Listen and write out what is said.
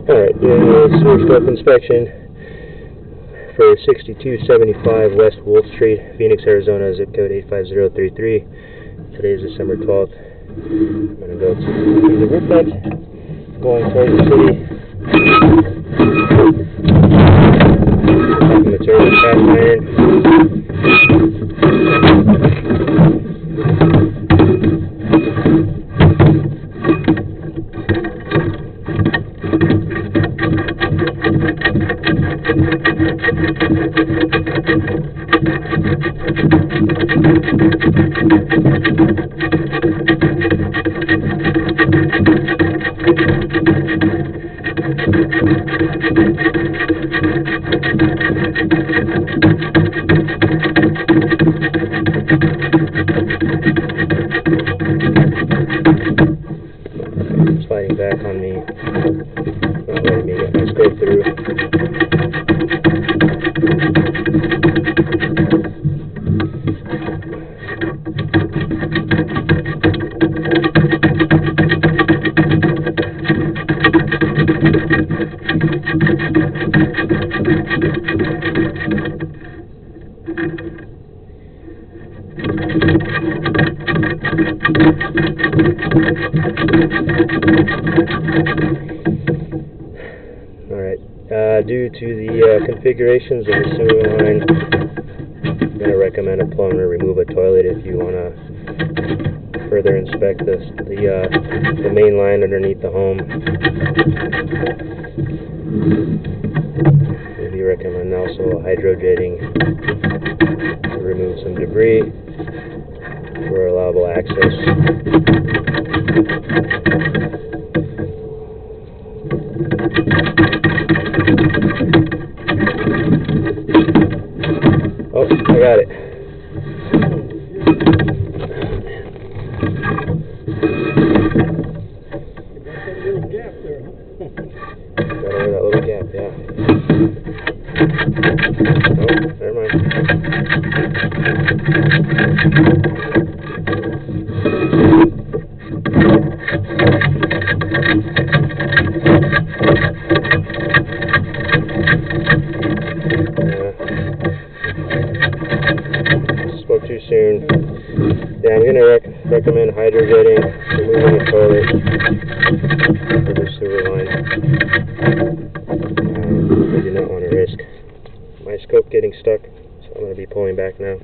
Alright, doing a sewer scope inspection for 6275 West Wolf Street, Phoenix, Arizona, zip code 85033. Today is December 12th. I'm going to go to the roof vent, going towards the city. Talking material, cast iron. It's fighting back on me, not letting me get my scope through. Alright, due to the configurations of the sewer line, I'm going to recommend a plumber remove a toilet if you want to further inspect the main line underneath the home. Maybe recommend also hydrojetting to remove some debris for allowable access. Oh, I got it. Got over that little gap, yeah. Oh, never mind. Spoke too soon. Yeah, I'm going to recommend hydrojetting, removing the toilet for the sewer line. I do not want to risk my scope getting stuck, so I'm going to be pulling back now.